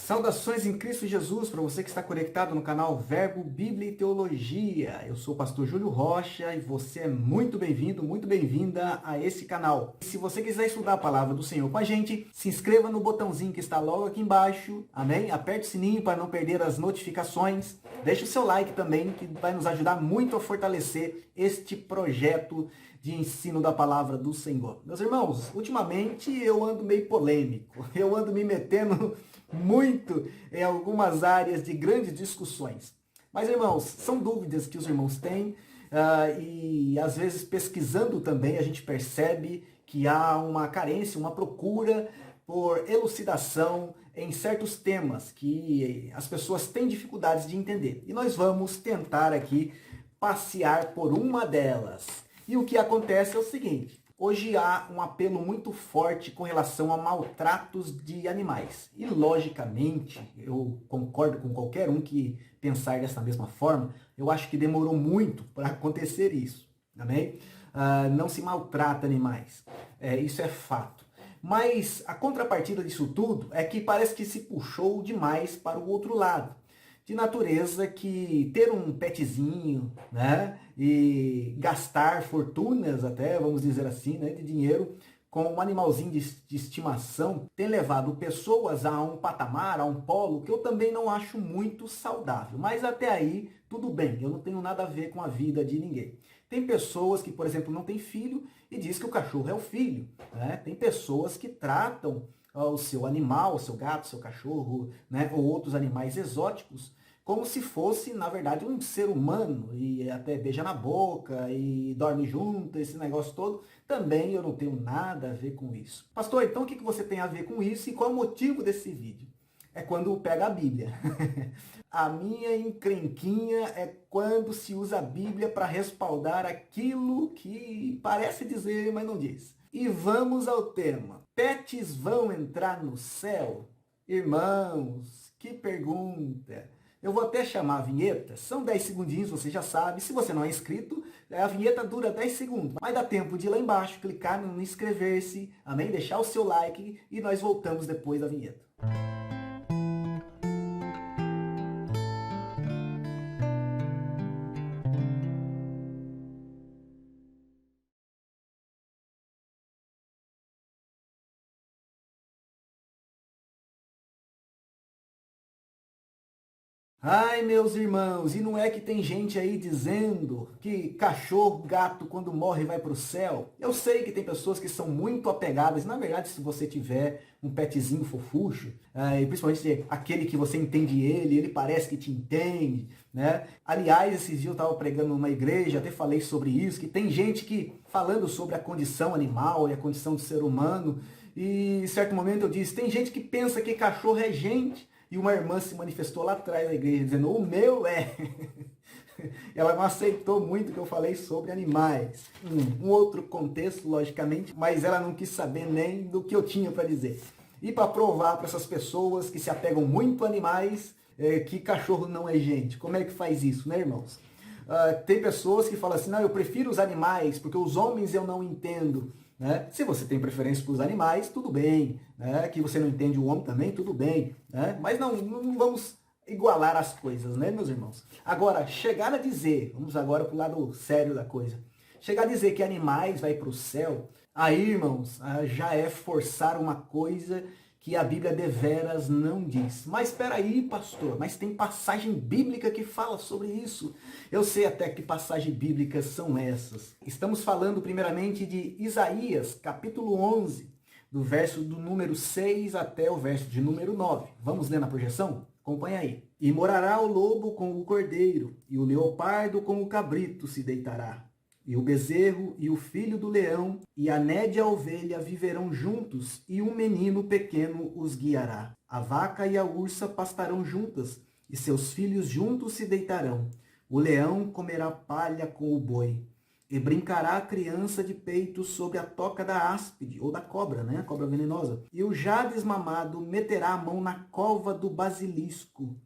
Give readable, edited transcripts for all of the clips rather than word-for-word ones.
Saudações em Cristo Jesus para você que está conectado no canal Verbo, Bíblia e Teologia. Eu sou o pastor Júlio Rocha e você é muito bem-vindo, muito bem-vinda a esse canal. Se você quiser estudar a palavra do Senhor com a gente, se inscreva no botãozinho que está logo aqui embaixo, amém? Aperte o sininho para não perder as notificações. Deixe o seu like também, que vai nos ajudar muito a fortalecer este projeto de ensino da palavra do Senhor. Meus irmãos, ultimamente eu ando meio polêmico, eu ando me metendo muito em algumas áreas de grandes discussões. Mas, irmãos, são dúvidas que os irmãos têm e, às vezes, pesquisando também, a gente percebe que há uma carência, uma procura por elucidação em certos temas que as pessoas têm dificuldades de entender. E nós vamos tentar aqui passear por uma delas. E o que acontece é o seguinte: hoje há um apelo muito forte com relação a maltratos de animais. E, logicamente, eu concordo com qualquer um que pensar dessa mesma forma. Eu acho que demorou muito para acontecer isso, amém? Não se maltrata animais, isso é fato. Mas a contrapartida disso tudo é que parece que se puxou demais para o outro lado. De natureza que ter um petzinho, né, e gastar fortunas até, vamos dizer assim, né, de dinheiro com um animalzinho de estimação tem levado pessoas a um patamar, a um polo que eu também não acho muito saudável. Mas até aí, tudo bem, eu não tenho nada a ver com a vida de ninguém. Tem pessoas que, por exemplo, não têm filho e diz que o cachorro é o filho, né? Tem pessoas que tratam o seu animal, o seu gato, o seu cachorro, né, ou outros animais exóticos, como se fosse, na verdade, um ser humano, e até beija na boca, e dorme junto, esse negócio todo. Também eu não tenho nada a ver com isso. Pastor, então o que você tem a ver com isso e qual é o motivo desse vídeo? É quando pega a Bíblia. A minha encrenquinha é quando se usa a Bíblia para respaldar aquilo que parece dizer, mas não diz. E vamos ao tema. Pets vão entrar no céu? Irmãos, que pergunta! Eu vou até chamar a vinheta, são 10 segundinhos, você já sabe. Se você não é inscrito, a vinheta dura 10 segundos. Mas dá tempo de ir lá embaixo, clicar no inscrever-se, amém? Deixar o seu like e nós voltamos depois da vinheta. Ai, meus irmãos, e não é que tem gente aí dizendo que cachorro, gato, quando morre vai para o céu? Eu sei que tem pessoas que são muito apegadas. Na verdade, se você tiver um petzinho fofucho, e principalmente aquele que você entende ele parece que te entende, né? Aliás, esses dias eu estava pregando numa igreja, até falei sobre isso, que tem gente que, falando sobre a condição animal e a condição do ser humano, e em certo momento eu disse, tem gente que pensa que cachorro é gente. E uma irmã se manifestou lá atrás da igreja, dizendo, o meu é. Ela não aceitou muito o que eu falei sobre animais. Um outro contexto, logicamente, mas ela não quis saber nem do que eu tinha para dizer. E para provar para essas pessoas que se apegam muito a animais, que cachorro não é gente. Como é que faz isso, né, irmãos? Tem pessoas que falam assim, não, eu prefiro os animais, porque os homens eu não entendo. Né? Se você tem preferência para os animais, tudo bem. Né? Que você não entende o homem também, tudo bem. Né? Mas não vamos igualar as coisas, né, meus irmãos? Agora, chegar a dizer, vamos agora para o lado sério da coisa, chegar a dizer que animais vai para o céu, aí, irmãos, já é forçar uma coisa que a Bíblia deveras não diz. Mas espera aí, pastor, mas tem passagem bíblica que fala sobre isso. Eu sei até que passagens bíblicas são essas. Estamos falando primeiramente de Isaías, capítulo 11, do verso do número 6 até o verso de número 9. Vamos ler na projeção? Acompanha aí. E morará o lobo com o cordeiro, e o leopardo com o cabrito se deitará. E o bezerro e o filho do leão e a nédia ovelha viverão juntos, e um menino pequeno os guiará. A vaca e a ursa pastarão juntas, e seus filhos juntos se deitarão. O leão comerá palha com o boi, e brincará a criança de peito sobre a toca da áspide, ou da cobra, né? A cobra venenosa. E o já desmamado meterá a mão na cova do basilisco,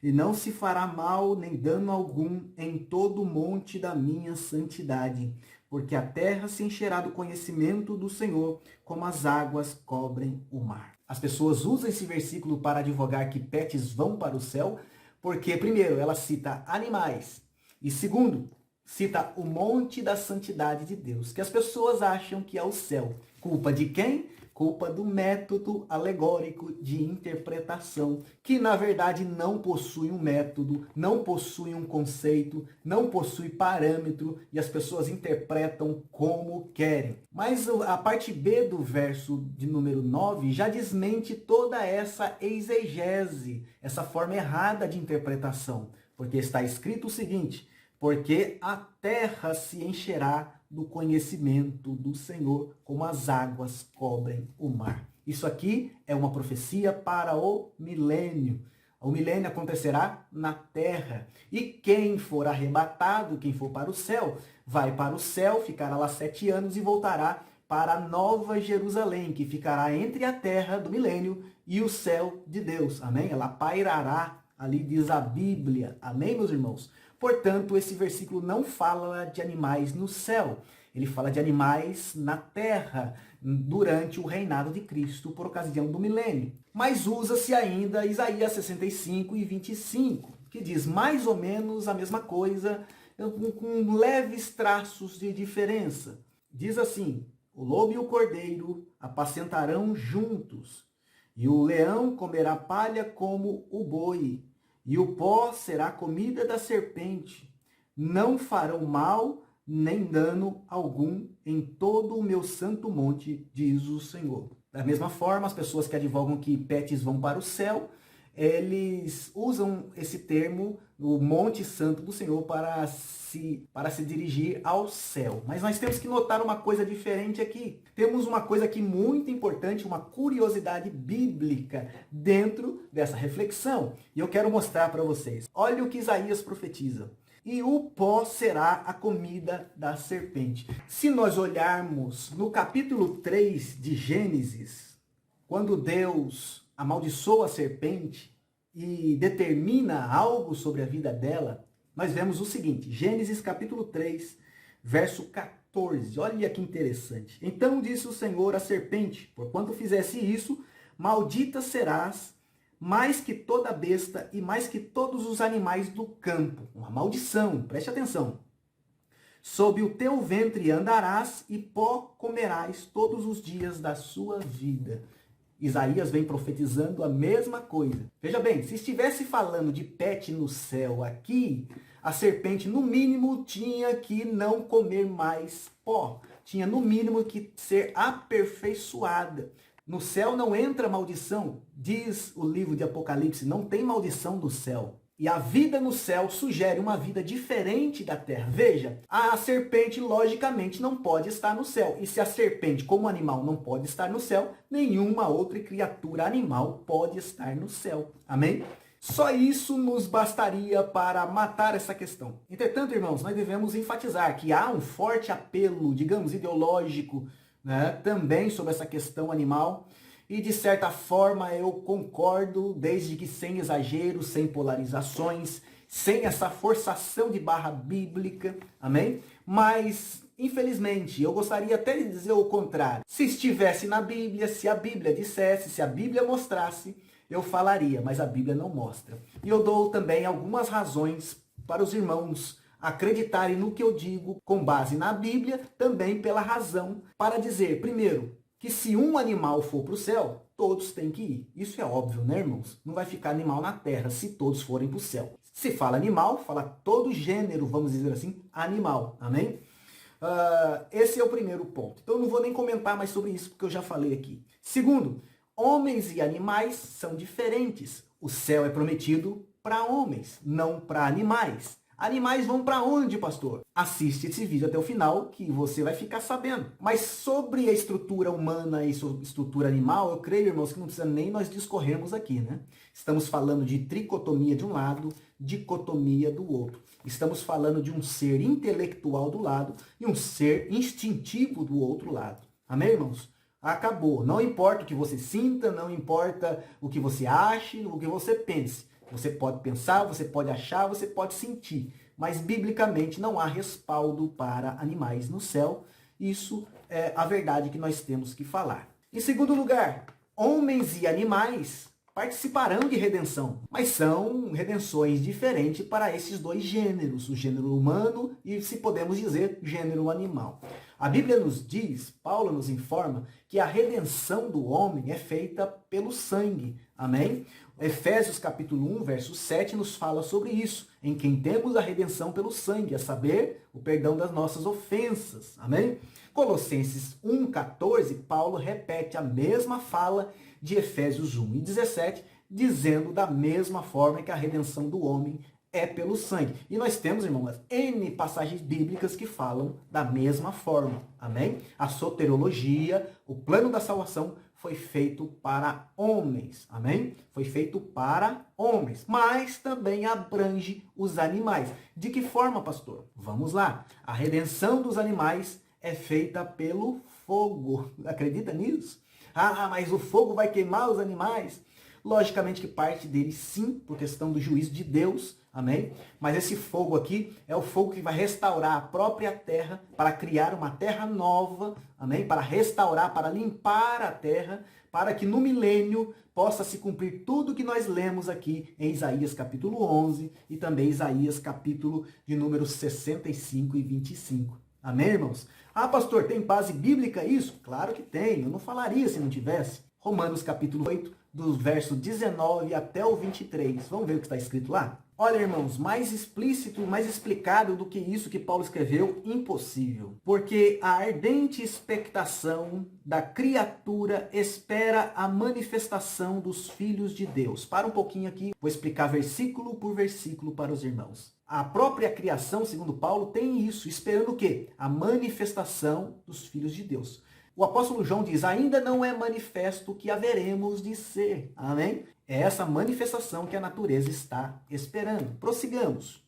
e não se fará mal nem dano algum em todo o monte da minha santidade, porque a terra se encherá do conhecimento do Senhor, como as águas cobrem o mar. As pessoas usam esse versículo para advogar que pets vão para o céu, porque, primeiro, ela cita animais, e segundo, cita o monte da santidade de Deus, que as pessoas acham que é o céu. Culpa de quem? Culpa do método alegórico de interpretação, que na verdade não possui um método, não possui um conceito, não possui parâmetro, e as pessoas interpretam como querem. Mas a parte B do verso de número 9 já desmente toda essa exegese, essa forma errada de interpretação, porque está escrito o seguinte: porque a terra se encherá do conhecimento do Senhor, como as águas cobrem o mar. Isso aqui é uma profecia para o milênio. O milênio acontecerá na terra. E quem for arrebatado, quem for para o céu, vai para o céu, ficará lá 7 anos e voltará para a Nova Jerusalém, que ficará entre a terra do milênio e o céu de Deus. Amém? Ela pairará, ali diz a Bíblia. Amém, meus irmãos? Portanto, esse versículo não fala de animais no céu. Ele fala de animais na terra, durante o reinado de Cristo, por ocasião do milênio. Mas usa-se ainda Isaías 65 e 25, que diz mais ou menos a mesma coisa, com leves traços de diferença. Diz assim: o lobo e o cordeiro apacentarão juntos, e o leão comerá palha como o boi, e o pó será comida da serpente. Não farão mal nem dano algum em todo o meu santo monte, diz o Senhor. Da mesma forma, as pessoas que advogam que pets vão para o céu, eles usam esse termo, o Monte Santo do Senhor, para se dirigir ao céu. Mas nós temos que notar uma coisa diferente aqui. Temos uma coisa aqui muito importante, uma curiosidade bíblica dentro dessa reflexão. E eu quero mostrar para vocês. Olha o que Isaías profetiza: e o pó será a comida da serpente. Se nós olharmos no capítulo 3 de Gênesis, quando Deus amaldiçoa a serpente e determina algo sobre a vida dela, nós vemos o seguinte: Gênesis capítulo 3, verso 14. Olha que interessante. Então disse o Senhor à serpente: porquanto fizesse isso, maldita serás mais que toda besta e mais que todos os animais do campo. Uma maldição, preste atenção. Sob o teu ventre andarás e pó comerás todos os dias da sua vida. Isaías vem profetizando a mesma coisa. Veja bem, se estivesse falando de pet no céu aqui, a serpente no mínimo tinha que não comer mais pó. Tinha no mínimo que ser aperfeiçoada. No céu não entra maldição, diz o livro de Apocalipse, não tem maldição do céu. E a vida no céu sugere uma vida diferente da terra. Veja, a serpente logicamente não pode estar no céu. E se a serpente como animal não pode estar no céu, nenhuma outra criatura animal pode estar no céu. Amém? Só isso nos bastaria para matar essa questão. Entretanto, irmãos, nós devemos enfatizar que há um forte apelo, digamos, ideológico, né, também sobre essa questão animal, e de certa forma eu concordo, desde que sem exageros, sem polarizações, sem essa forçação de barra bíblica, amém? Mas, infelizmente, eu gostaria até de dizer o contrário. Se estivesse na Bíblia, se a Bíblia dissesse, se a Bíblia mostrasse, eu falaria, mas a Bíblia não mostra. E eu dou também algumas razões para os irmãos acreditarem no que eu digo com base na Bíblia, também pela razão para dizer, primeiro, que se um animal for para o céu, todos têm que ir. Isso é óbvio, né, irmãos? Não vai ficar animal na terra se todos forem para o céu. Se fala animal, fala todo gênero, vamos dizer assim, animal. Amém? Esse é o primeiro ponto. Então eu não vou nem comentar mais sobre isso, porque eu já falei aqui. Segundo, homens e animais são diferentes. O céu é prometido para homens, não para animais. Animais vão para onde, pastor? Assiste esse vídeo até o final que você vai ficar sabendo. Mas sobre a estrutura humana e sobre a estrutura animal, eu creio, irmãos, que não precisa nem nós discorrermos aqui, né? Estamos falando de tricotomia de um lado, dicotomia do outro. Estamos falando de um ser intelectual do lado e um ser instintivo do outro lado. Amém, irmãos? Acabou. Não importa o que você sinta, não importa o que você ache, o que você pense. Você pode pensar, você pode achar, você pode sentir. Mas, biblicamente, não há respaldo para animais no céu. Isso é a verdade que nós temos que falar. Em segundo lugar, Homens e animais participarão de redenção, mas são redenções diferentes para esses dois gêneros, o gênero humano e, se podemos dizer, gênero animal. A Bíblia nos diz, Paulo nos informa, que a redenção do homem é feita pelo sangue. Amém? Efésios capítulo 1, verso 7 nos fala sobre isso, em quem temos a redenção pelo sangue, a saber, o perdão das nossas ofensas. Amém? Colossenses 1,14, Paulo repete a mesma fala de Efésios 1:17, dizendo da mesma forma que a redenção do homem é pelo sangue. E nós temos, irmãos, N passagens bíblicas que falam da mesma forma. Amém? A soteriologia, o plano da salvação, foi feito para homens. Amém? Foi feito para homens, mas também abrange os animais. De que forma, pastor? Vamos lá. A redenção dos animais é feita pelo fogo. Acredita nisso? Ah, mas o fogo vai queimar os animais? Logicamente que parte deles sim, por questão do juízo de Deus, amém? Mas esse fogo aqui é o fogo que vai restaurar a própria terra, para criar uma terra nova, amém? Para restaurar, para limpar a terra, para que no milênio possa se cumprir tudo que nós lemos aqui em Isaías capítulo 11 e também Isaías capítulo de número 65 e 25. Amém, irmãos? Ah, pastor, tem base bíblica isso? Claro que tem, eu não falaria se não tivesse. Romanos capítulo 8, do verso 19 até o 23. Vamos ver o que está escrito lá? Olha, irmãos, mais explícito, mais explicado do que isso que Paulo escreveu, impossível. Porque a ardente expectação da criatura espera a manifestação dos filhos de Deus. Para um pouquinho aqui, vou explicar versículo por versículo para os irmãos. A própria criação, segundo Paulo, tem isso, esperando o quê? A manifestação dos filhos de Deus. O apóstolo João diz, ainda não é manifesto o que haveremos de ser. Amém? É essa manifestação que a natureza está esperando. Prossigamos.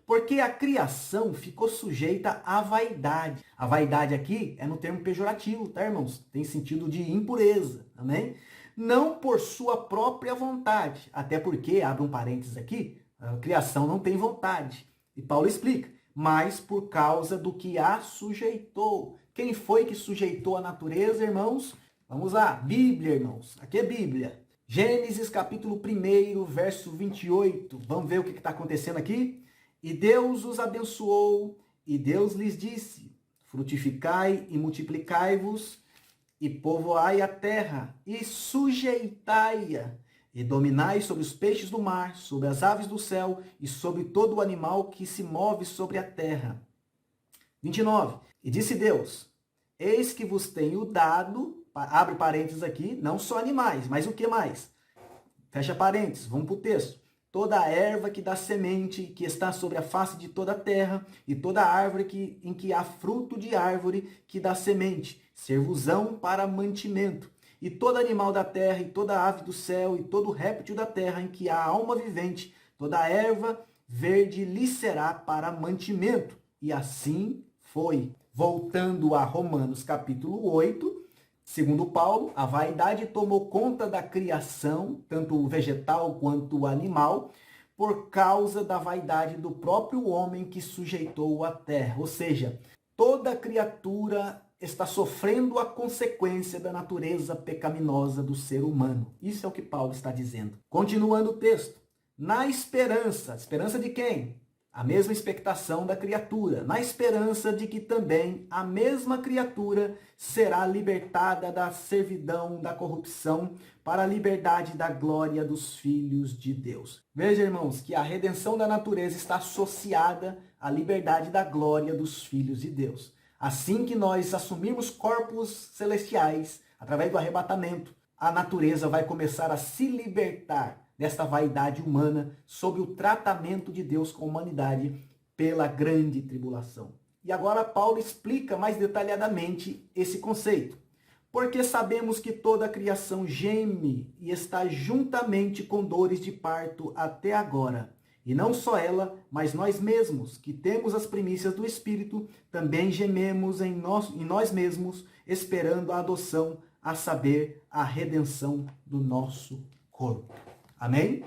Porque a criação ficou sujeita à vaidade. A vaidade aqui é no termo pejorativo, tá, irmãos? Tem sentido de impureza. Amém? Não por sua própria vontade. Até porque, abre um parênteses aqui, a criação não tem vontade. E Paulo explica, mas por causa do que a sujeitou. Quem foi que sujeitou a natureza, irmãos? Vamos lá, Bíblia, irmãos. Aqui é Bíblia. Gênesis capítulo 1, verso 28. Vamos ver o que está acontecendo aqui? E Deus os abençoou, e Deus lhes disse, frutificai e multiplicai-vos, e povoai a terra, e sujeitai-a, e dominai sobre os peixes do mar, sobre as aves do céu, e sobre todo o animal que se move sobre a terra. 29. E disse Deus, eis que vos tenho dado, abre parênteses aqui, não só animais, mas o que mais? Fecha parênteses, vamos para o texto. Toda a erva que dá semente, que está sobre a face de toda a terra, e toda árvore em que há fruto de árvore que dá semente, servosão para mantimento. E todo animal da terra, e toda ave do céu, e todo réptil da terra em que há alma vivente, toda a erva verde lhe será para mantimento. E assim foi. Voltando a Romanos capítulo 8, segundo Paulo, a vaidade tomou conta da criação, tanto o vegetal quanto o animal, por causa da vaidade do próprio homem que sujeitou a terra. Ou seja, toda criatura está sofrendo a consequência da natureza pecaminosa do ser humano. Isso é o que Paulo está dizendo. Continuando o texto. Na esperança, esperança de quem? A mesma expectação da criatura, na esperança de que também a mesma criatura será libertada da servidão, da corrupção, para a liberdade da glória dos filhos de Deus. Veja, irmãos, que a redenção da natureza está associada à liberdade da glória dos filhos de Deus. Assim que nós assumirmos corpos celestiais, através do arrebatamento, a natureza vai começar a se libertar desta vaidade humana sob o tratamento de Deus com a humanidade pela grande tribulação. E agora Paulo explica mais detalhadamente esse conceito. Porque sabemos que toda a criação geme e está juntamente com dores de parto até agora. E não só ela, mas nós mesmos, que temos as primícias do Espírito, também gememos em nós mesmos, esperando a adoção, a saber, a redenção do nosso corpo. Amém?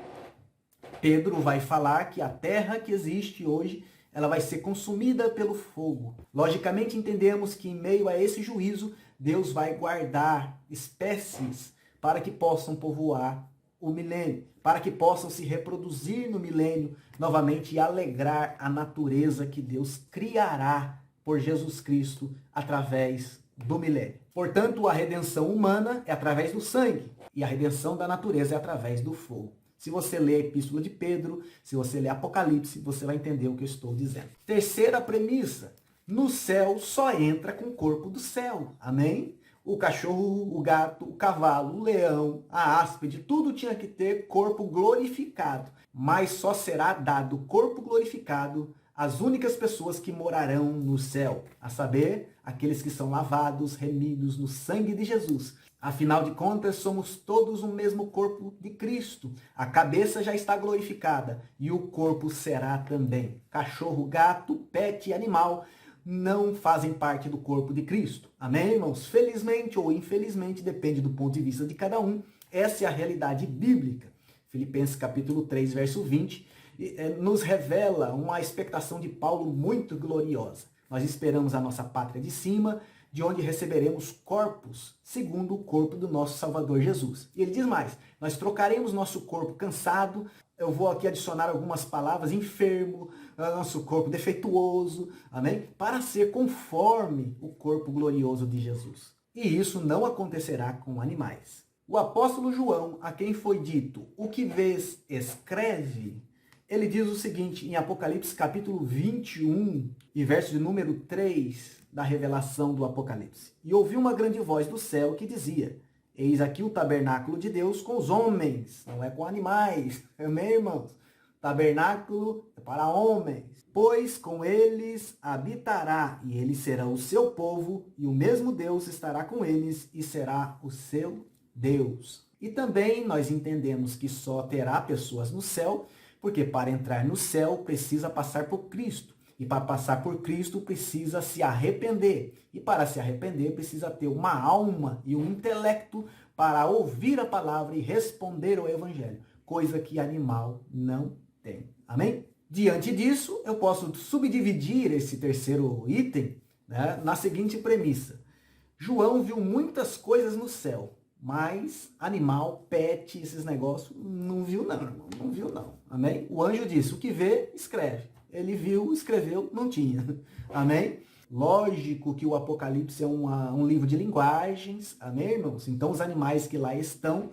Pedro vai falar que a terra que existe hoje, ela vai ser consumida pelo fogo. Logicamente entendemos que em meio a esse juízo, Deus vai guardar espécies para que possam povoar o milênio, para que possam se reproduzir no milênio novamente e alegrar a natureza que Deus criará por Jesus Cristo através do milênio. Portanto, a redenção humana é através do sangue e a redenção da natureza é através do fogo. Se você ler a Epístola de Pedro, se você ler Apocalipse, você vai entender o que eu estou dizendo. Terceira premissa: no céu só entra com o corpo do céu. Amém? O cachorro, o gato, o cavalo, o leão, a áspide, tudo tinha que ter corpo glorificado. Mas só será dado corpo glorificado às únicas pessoas que morarão no céu, a saber, aqueles que são lavados, remidos no sangue de Jesus. Afinal de contas, somos todos um mesmo corpo de Cristo. A cabeça já está glorificada e o corpo será também. Cachorro, gato, pet, animal não fazem parte do corpo de Cristo. Amém, irmãos? Felizmente ou infelizmente, depende do ponto de vista de cada um. Essa é a realidade bíblica. Filipenses capítulo 3, verso 20, nos revela uma expectação de Paulo muito gloriosa. Nós esperamos a nossa pátria de cima, de onde receberemos corpos segundo o corpo do nosso Salvador Jesus. E ele diz mais: nós trocaremos nosso corpo cansado, eu vou aqui adicionar algumas palavras, enfermo, nosso corpo defeituoso, amém? Para ser conforme o corpo glorioso de Jesus. E isso não acontecerá com animais. O apóstolo João, a quem foi dito: o que vês, escreve, ele diz o seguinte em Apocalipse capítulo 21 e verso de número 3 da revelação do Apocalipse. E ouvi uma grande voz do céu que dizia: eis aqui o tabernáculo de Deus com os homens, não é com animais. Amém, irmãos? Tabernáculo é para homens. Pois com eles habitará, e eles serão o seu povo, e o mesmo Deus estará com eles, e será o seu Deus. E também nós entendemos que só terá pessoas no céu, porque para entrar no céu precisa passar por Cristo. E para passar por Cristo precisa se arrepender. E para se arrepender precisa ter uma alma e um intelecto para ouvir a palavra e responder ao evangelho. Coisa que animal não tem. Amém? Diante disso, eu posso subdividir esse terceiro item, né, na seguinte premissa. João viu muitas coisas no céu, mas animal, pet, esses negócios, não viu não, irmão. Não viu não. Amém? O anjo disse: o que vê, escreve. Ele viu, escreveu, não tinha. Amém? Lógico que o Apocalipse é um livro de linguagens. Amém, irmãos? Então os animais que lá estão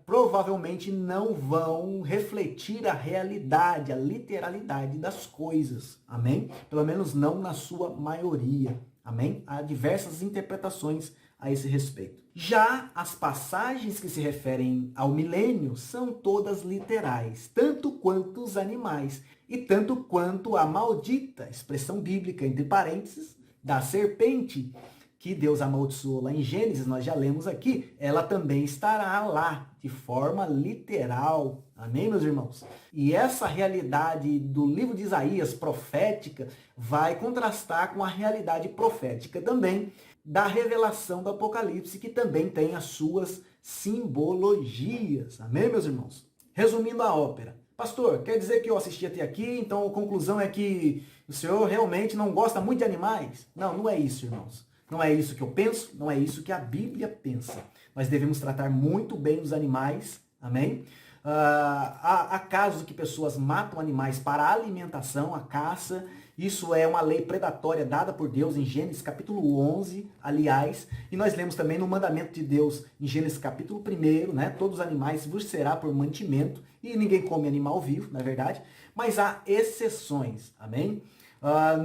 provavelmente não vão refletir a realidade, a literalidade das coisas. Amém? Pelo menos não na sua maioria. Amém? Há diversas interpretações a esse respeito. Já as passagens que se referem ao milênio são todas literais, tanto quanto os animais e tanto quanto a maldita, expressão bíblica entre parênteses, da serpente, que Deus amaldiçoou lá em Gênesis, nós já lemos aqui, ela também estará lá, de forma literal. Amém, meus irmãos? E essa realidade do livro de Isaías, profética, vai contrastar com a realidade profética também da revelação do Apocalipse, que também tem as suas simbologias. Amém, meus irmãos? Resumindo a ópera. Pastor, quer dizer que eu assisti até aqui, então a conclusão é que o senhor realmente não gosta muito de animais? Não, não é isso, irmãos. Não é isso que eu penso, não é isso que a Bíblia pensa. Nós devemos tratar muito bem os animais, amém? Há casos que pessoas matam animais para alimentação, a caça. Isso é uma lei predatória dada por Deus em Gênesis capítulo 11, aliás. E nós lemos também no mandamento de Deus em Gênesis capítulo 1, né? Todos os animais vos será por mantimento. E ninguém come animal vivo, na verdade. Mas há exceções, amém?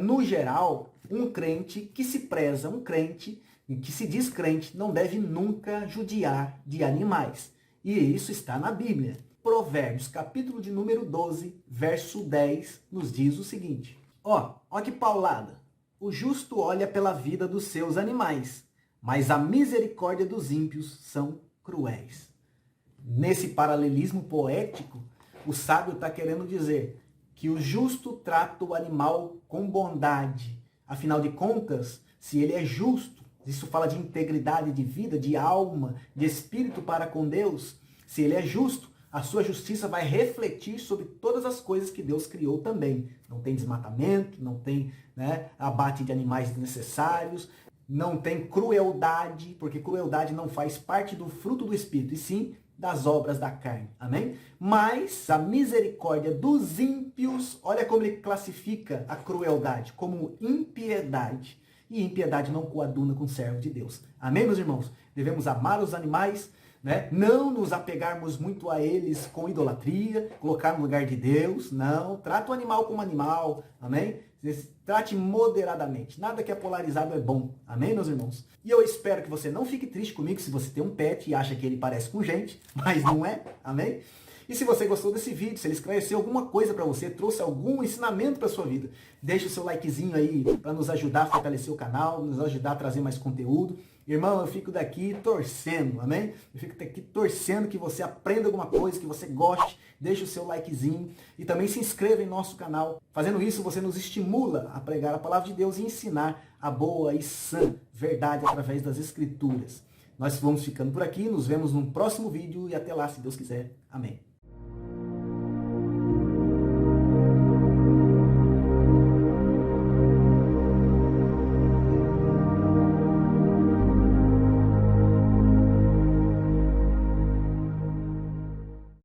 No geral, um crente que se preza, um crente que se diz crente, não deve nunca judiar de animais. E isso está na Bíblia. Provérbios, capítulo de número 12, verso 10, nos diz o seguinte. Ó que paulada. O justo olha pela vida dos seus animais, mas a misericórdia dos ímpios são cruéis. Nesse paralelismo poético, o sábio está querendo dizer que o justo trata o animal com bondade. Afinal de contas, se ele é justo, isso fala de integridade de vida, de alma, de espírito para com Deus. Se ele é justo, a sua justiça vai refletir sobre todas as coisas que Deus criou também. Não tem desmatamento, não tem abate de animais desnecessários. não tem crueldade, porque crueldade não faz parte do fruto do Espírito, e sim das obras da carne, amém? Mas a misericórdia dos ímpios, olha como ele classifica a crueldade, como impiedade. E impiedade não coaduna com o servo de Deus. Amém, meus irmãos? Devemos amar os animais, né? Não nos apegarmos muito a eles com idolatria, colocar no lugar de Deus, não. Trata o animal como animal, amém? Trate moderadamente. Nada que é polarizado é bom. Amém, meus irmãos? E eu espero que você não fique triste comigo se você tem um pet e acha que ele parece com gente, mas não é. Amém? E se você gostou desse vídeo, se ele esclareceu alguma coisa para você, trouxe algum ensinamento para sua vida, deixa o seu likezinho aí para nos ajudar a fortalecer o canal, nos ajudar a trazer mais conteúdo. Irmão, eu fico daqui torcendo, amém? Eu fico daqui torcendo que você aprenda alguma coisa, que você goste, deixa o seu likezinho e também se inscreva em nosso canal. Fazendo isso, você nos estimula a pregar a palavra de Deus e ensinar a boa e sã verdade através das Escrituras. Nós vamos ficando por aqui, nos vemos no próximo vídeo e até lá, se Deus quiser. Amém.